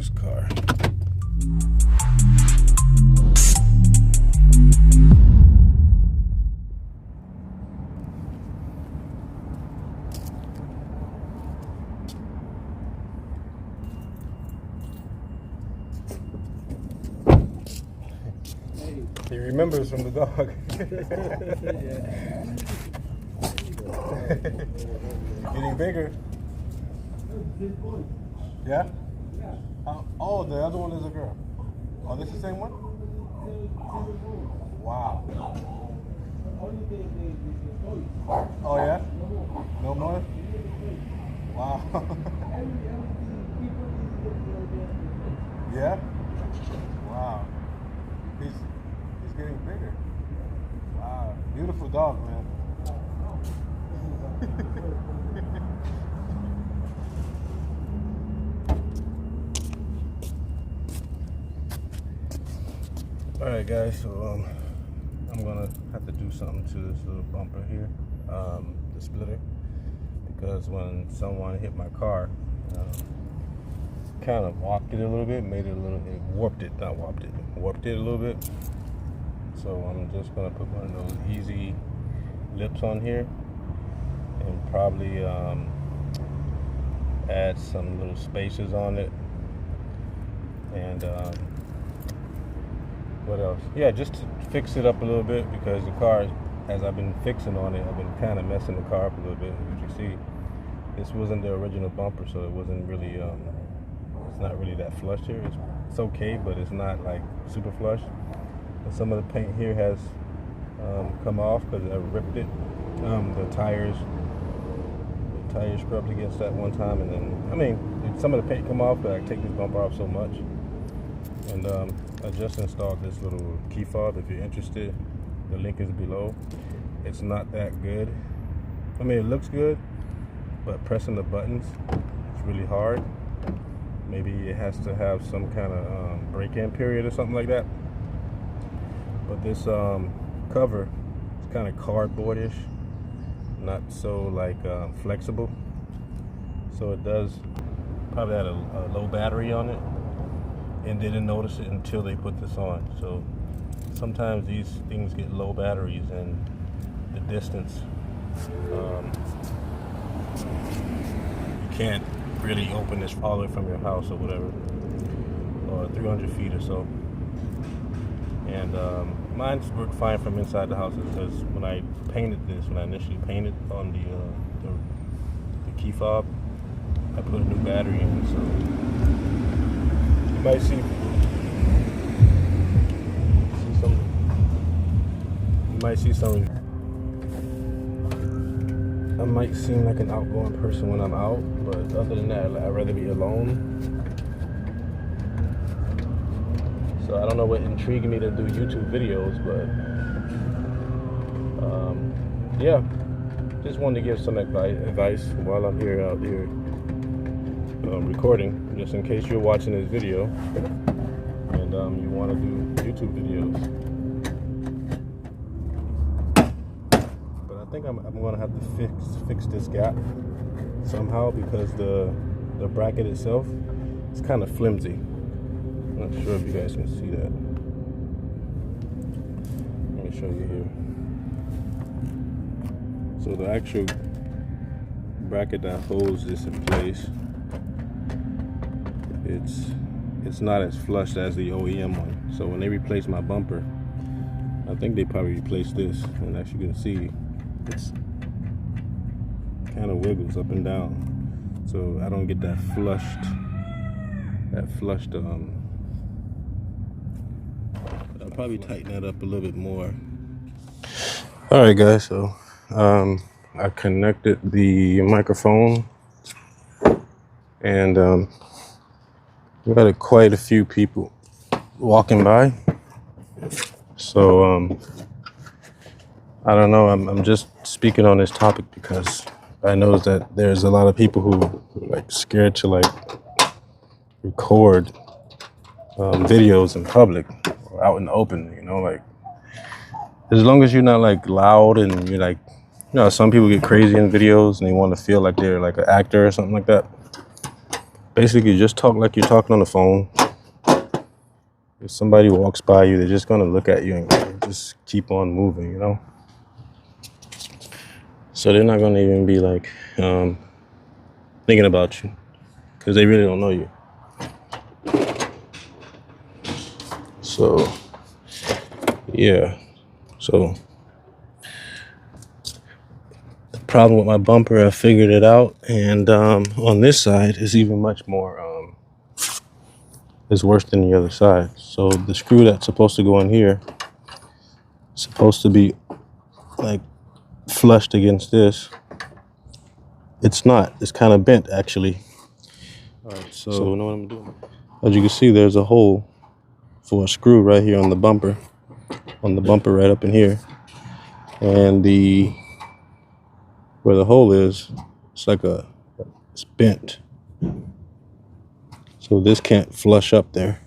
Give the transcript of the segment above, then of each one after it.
this car. He remembers from the dog. Getting bigger. Yeah? Oh, the other one is a girl. Oh, this is the same one? Wow. Oh, yeah? No more? Wow. Yeah? Wow. He's getting bigger. Wow. Beautiful dog, man. Alright guys, so I'm gonna have to do something to this little bumper here, the splitter, because when someone hit my car, kind of warped it a little bit, warped it a little bit. So I'm just gonna put one of those easy lips on here and probably add some little spacers on it, and what else? Yeah, just to fix it up a little bit, because the car, as I've been fixing on it, I've been kind of messing the car up a little bit. As you see, this wasn't the original bumper, so it wasn't really, it's not really that flush here. It's okay, but it's not like super flush. And some of the paint here has come off because I ripped it. The tires scrubbed against that one time, and then, I mean, some of the paint come off, but I take this bumper off so much. And I just installed this little key fob. If you're interested, the link is below. It's not that good. I mean, it looks good, but pressing the buttons, it's really hard. Maybe it has to have some kind of break-in period or something like that. But this cover is kind of cardboardish, not so like flexible. So it does probably had a low battery on it, and didn't notice it until they put this on. So sometimes these things get low batteries, and the distance, you can't really open this all the way from your house or whatever, or 300 feet or so. And mine's worked fine from inside the house, because when I painted this, when I initially painted on the key fob, I put a new battery in, so you might see some. I might seem like an outgoing person when I'm out, but other than that, I'd rather be alone. So I don't know what intrigued me to do YouTube videos, but yeah, just wanted to give some advice while I'm here out here recording, just in case you're watching this video and you want to do YouTube videos. But I think I'm gonna have to fix this gap somehow, because the bracket itself is kind of flimsy. I'm not sure if you guys can see that. Let me show you here. So the actual bracket that holds this in place, it's not as flush as the OEM one. So when they replaced my bumper, I think they probably replaced this, and as you can see, it's kind of wiggles up and down. So I don't get that flushed. I'll probably tighten that up a little bit more. All right, guys. So I connected the microphone, and we had quite a few people walking by. So I don't know. I'm just speaking on this topic because I know that there's a lot of people who are like scared to like record videos in public or out in the open. You know, like as long as you're not like loud and you're like, some people get crazy in videos and they want to feel like they're like an actor or something like that. Basically, just talk like you're talking on the phone. If somebody walks by you, they're just gonna look at you and just keep on moving, you know? So they're not gonna even be like thinking about you because they really don't know you. So yeah, so the problem with my bumper, I figured it out, and on this side is even much more is worse than the other side. So the screw that's supposed to go in here is supposed to be like flushed against this. It's not. It's kind of bent actually. All right, so you know what I'm doing? As you can see, there's a hole for a screw right here on the bumper right up in here, and where the hole is, it's like it's bent. So this can't flush up there.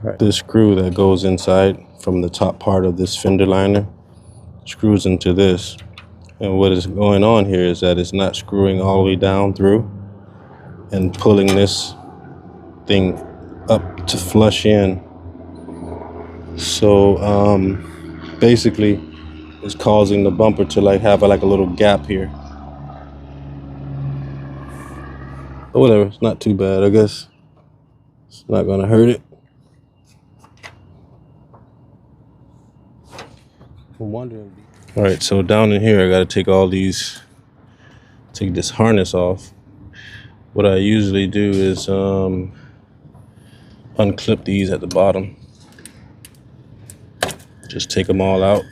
Right. This screw that goes inside from the top part of this fender liner screws into this. And what is going on here is that it's not screwing all the way down through and pulling this thing up to flush in. So basically it's causing the bumper to like have like a little gap here. But whatever, it's not too bad, I guess. It's not gonna hurt it. I'm wondering. All right, so down in here, I gotta take this harness off. What I usually do is unclip these at the bottom. Just take them all out,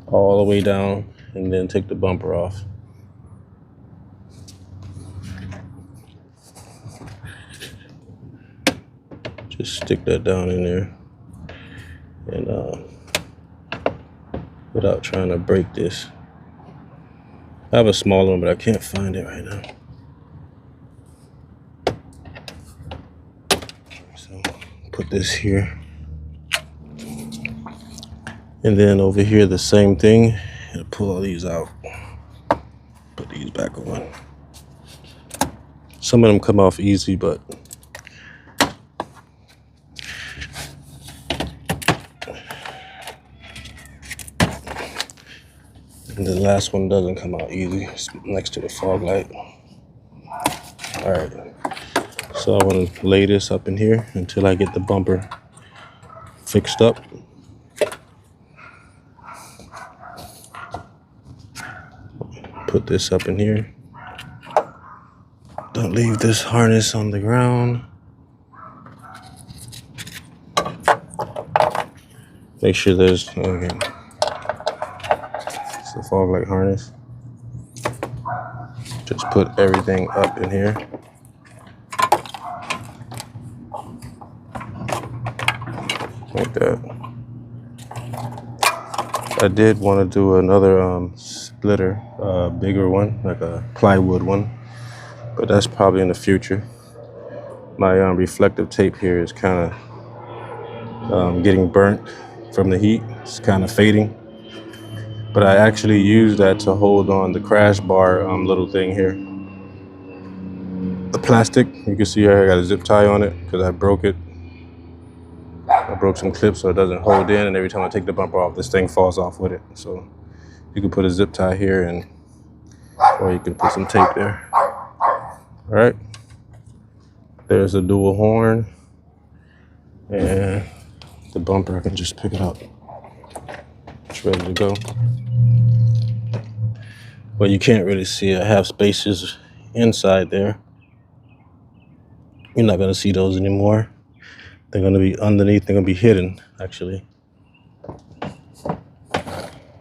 all the way down, and then take the bumper off. Just stick that down in there, and without trying to break this. I have a smaller one, but I can't find it right now. So put this here. And then over here, the same thing. And pull all these out. Put these back on. Some of them come off easy, but and the last one doesn't come out easy. It's next to the fog light. All right. So I want to lay this up in here until I get the bumper fixed up. Put this up in here. Don't leave this harness on the ground. Make sure there's, okay. It's the fog light harness. Just put everything up in here. Like that. I did want to do another splitter, bigger one, like a plywood one, but that's probably in the future. My reflective tape here is kind of getting burnt from the heat. It's kind of fading, but I actually use that to hold on the crash bar little thing here. The plastic, you can see here I got a zip tie on it because I broke it. I broke some clips so it doesn't hold in, and every time I take the bumper off, this thing falls off with it. So you can put a zip tie here, or you can put some tape there. All right. There's a dual horn, and the bumper, I can just pick it up. It's ready to go. Well, you can't really see it. I have spaces inside there. You're not gonna see those anymore. They're gonna be underneath, they're gonna be hidden, actually.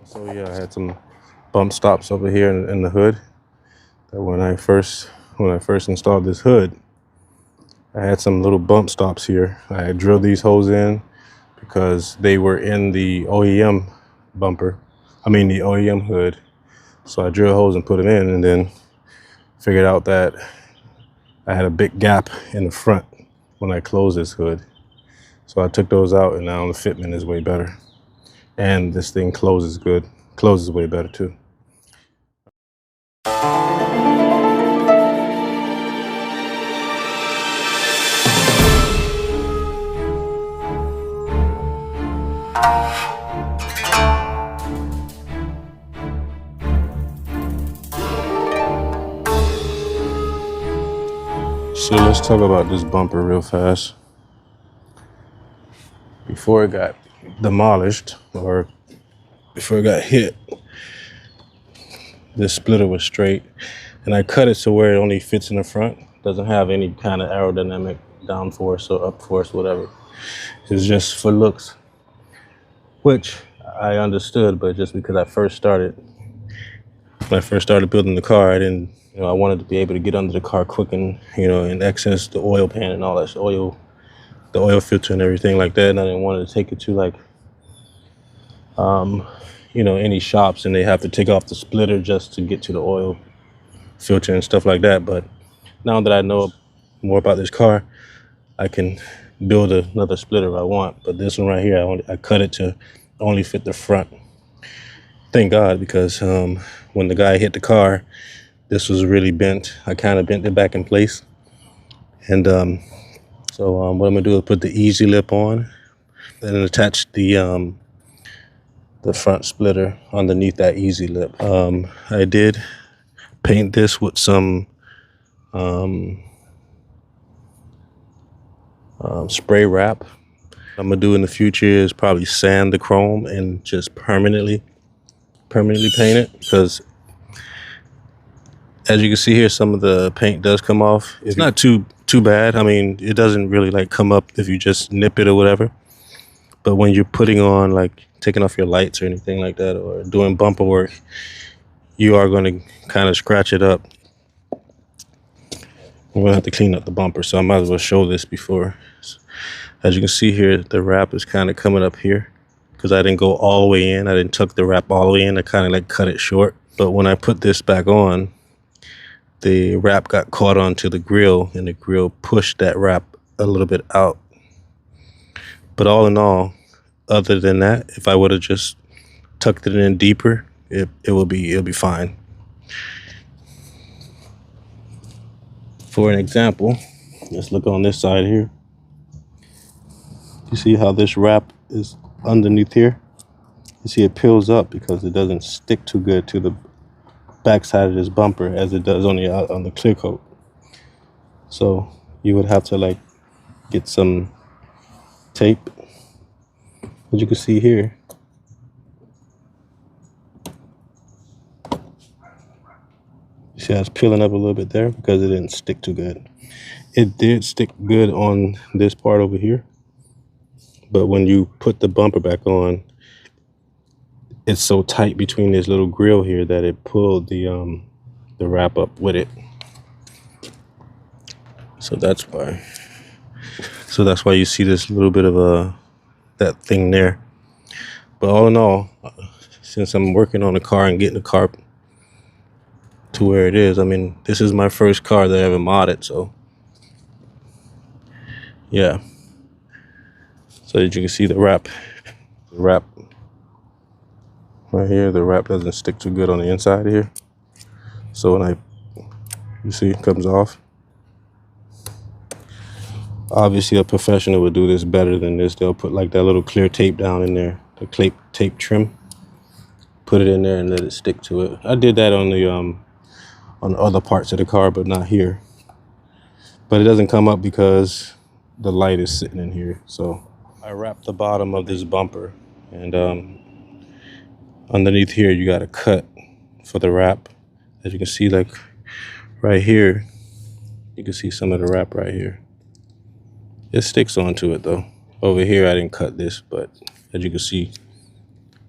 So yeah, I had some bump stops over here in the hood. That when I first installed this hood, I had some little bump stops here. I had drilled these holes in because they were in the OEM bumper. I mean the OEM hood. So I drilled holes and put them in, and then figured out that I had a big gap in the front when I closed this hood. So I took those out, and now the fitment is way better. And this thing closes good. Closes way better too. So let's talk about this bumper real fast. Before it got demolished, or before it got hit, this splitter was straight, and I cut it to where it only fits in the front. Doesn't have any kind of aerodynamic downforce or upforce, whatever. It's just for looks, which I understood, but just because when I first started building the car, I didn't, I wanted to be able to get under the car quick and, and access the oil pan and all that the oil filter and everything like that. And I didn't want to take it to like, any shops and they have to take off the splitter just to get to the oil filter and stuff like that. But now that I know more about this car, I can build another splitter if I want. But this one right here, I cut it to only fit the front. Thank God, because when the guy hit the car, this was really bent. I kind of bent it back in place. And so what I'm gonna do is put the easy lip on and attach the front splitter underneath that easy lip. I did paint this with some spray wrap. What I'm gonna do in the future is probably sand the chrome and just permanently paint it, because as you can see here, some of the paint does come off. It's not too bad. I mean, it doesn't really like come up if you just nip it or whatever. But when you're putting on, like taking off your lights or anything like that, or doing bumper work, you are going to kind of scratch it up. We're going to have to clean up the bumper, so I might as well show this before. As you can see here, the wrap is kind of coming up here because I didn't go all the way in. I didn't tuck the wrap all the way in. I kind of like cut it short. But when I put this back on, the wrap got caught onto the grill, and the grill pushed that wrap a little bit out. But all in all, other than that, if I would have just tucked it in deeper, it'll be fine. For an example, let's look on this side here. You see how this wrap is underneath here? You see it peels up because it doesn't stick too good to the backside of this bumper as it does on the clear coat. So you would have to like get some tape, as you can see here. You see how it's peeling up a little bit there because it didn't stick too good. It did stick good on this part over here, but when you put the bumper back on, it's so tight between this little grill here that it pulled the wrap up with it. So that's why you see this little bit of that thing there. But all in all, since I'm working on the car and getting the car to where it is, I mean, this is my first car that I ever modded, so yeah. So as you can see, the wrap right here, the wrap doesn't stick too good on the inside here. So when you see it comes off. Obviously a professional would do this better than this. They'll put like that little clear tape down in there, the tape trim, put it in there and let it stick to it. I did that on the other parts of the car, but not here. But it doesn't come up because the light is sitting in here. So I wrapped the bottom of this bumper, and underneath here you got a cut for the wrap. As you can see, like right here, you can see some of the wrap right here. It sticks onto it though. Over here I didn't cut this, but as you can see,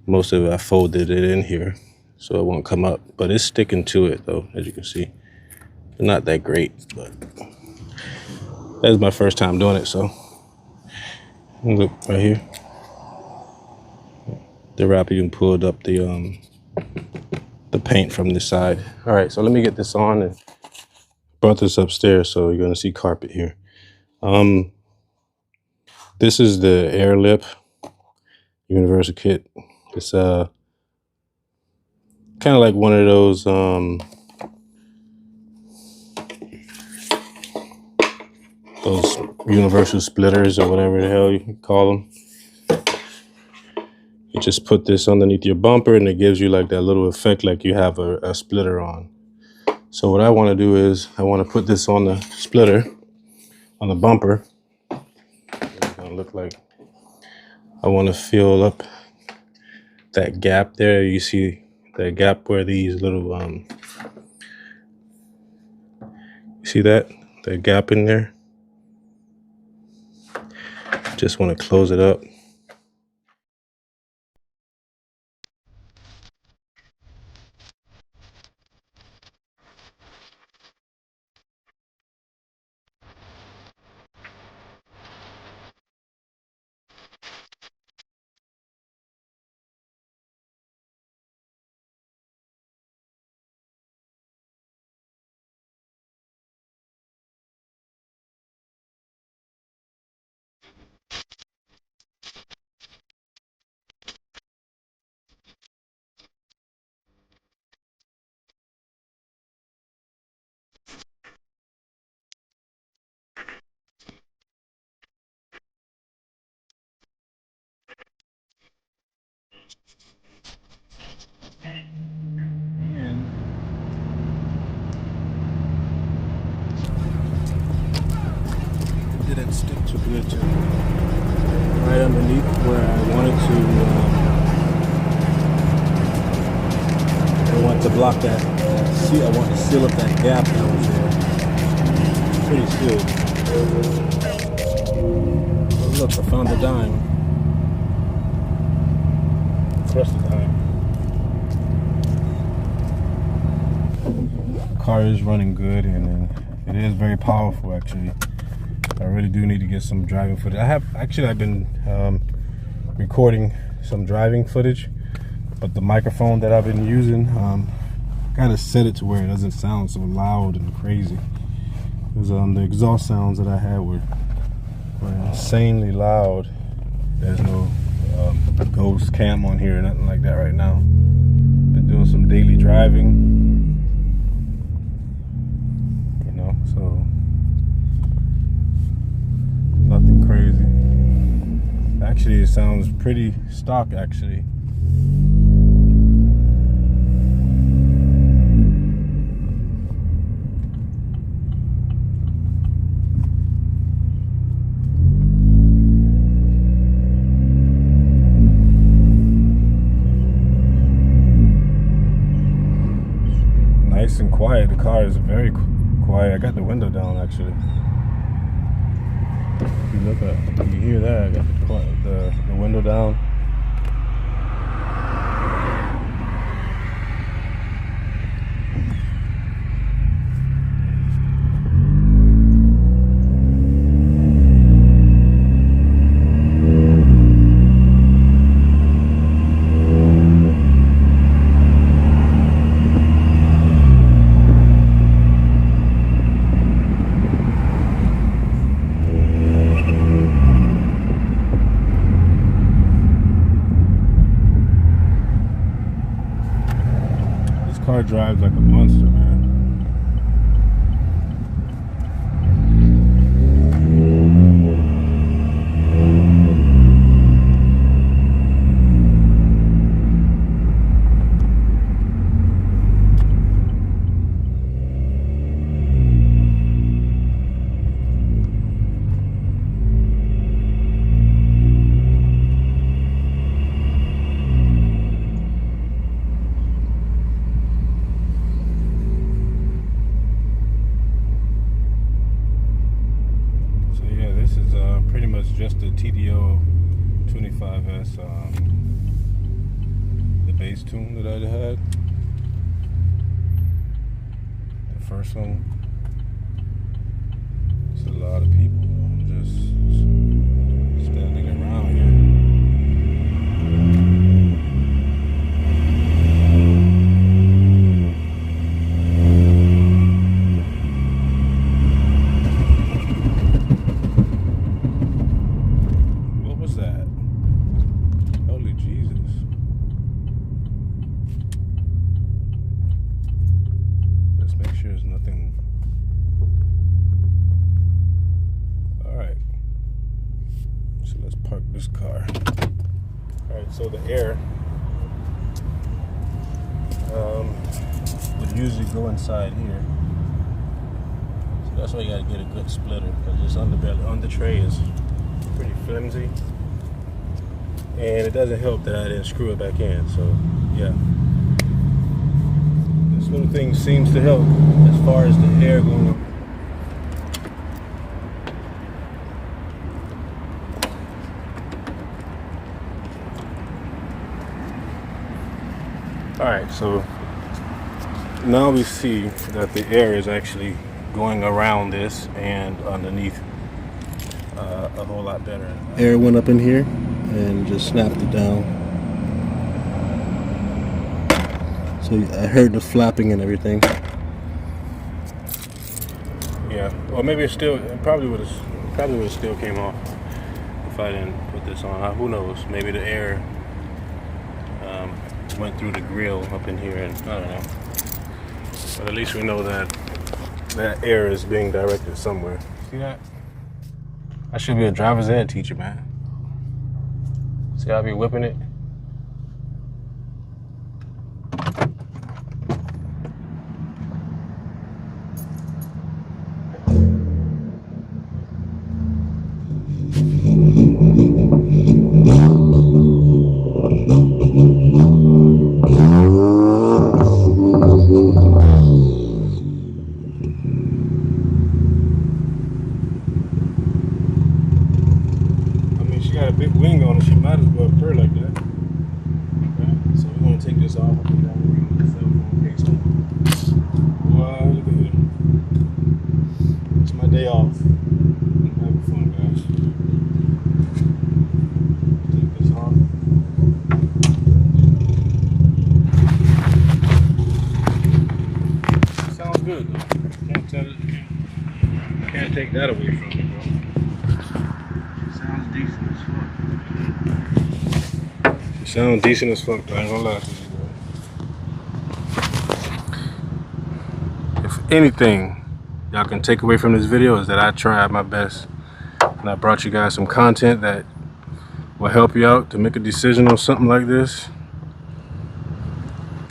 most of it I folded it in here so it won't come up. But it's sticking to it though, as you can see. Not that great, but that's my first time doing it, so look right here. The wrap even pulled up the paint from this side. All right, so let me get this on, and brought this upstairs, so you're gonna see carpet here. This is the air lip universal kit. It's kind of like one of those universal splitters or whatever the hell you call them. You just put this underneath your bumper and it gives you like that little effect like you have a splitter on. So what I want to do is I want to put this on the splitter on the bumper. It's gonna look like. I want to fill up that gap there. You see the gap where these little you see that gap in there. Just want to close it up. Didn't stick too good to right underneath where I wanted to. I want to block that. See, I want to seal up that gap that was there. Pretty sealed. Oh, look, I found a dime. Crushed a dime. The car is running good, and it is very powerful actually. I really do need to get some driving footage. I've been recording some driving footage, but the microphone that I've been using, gotta set it to where it doesn't sound so loud and crazy. Because the exhaust sounds that I had were insanely loud. There's no ghost cam on here or nothing like that right now. Been doing some daily driving, you know, so nothing crazy. Actually, it sounds pretty stock actually. Nice and quiet. The car is very quiet. I got the window down actually. If you look at, you hear that? I got the window down. Car drives like a monster, man. Just the TDO 25S, the bass tune that I had, the first one. It's a lot of people just standing around here. This car. Alright, so the air would usually go inside here. So That's why you gotta get a good splitter, because this under tray is pretty flimsy, and it doesn't help that I didn't screw it back in. So yeah, this little thing seems to help as far as the air going up. Alright, so now we see that the air is actually going around this and underneath a whole lot better. Air went up in here and just snapped it down. So I heard the flapping and everything. Yeah, or maybe it probably would have still came off if I didn't put this on. Who knows? Maybe the air went through the grill up in here, and I don't know. But at least we know that that air is being directed somewhere. See that? I should be a driver's ed teacher, man. See how I be whipping it? Got a big wing on it, she might as well purr like that. Right? So we're gonna take this off and down with the cell phone case on. Wow, look at it. It's my day off. I'm having fun, guys. Take this off. Sounds good though. Can't take that away from me, bro. Sound decent as fuck, I ain't gonna lie to you, bro. If anything y'all can take away from this video is that I tried my best and I brought you guys some content that will help you out to make a decision on something like this.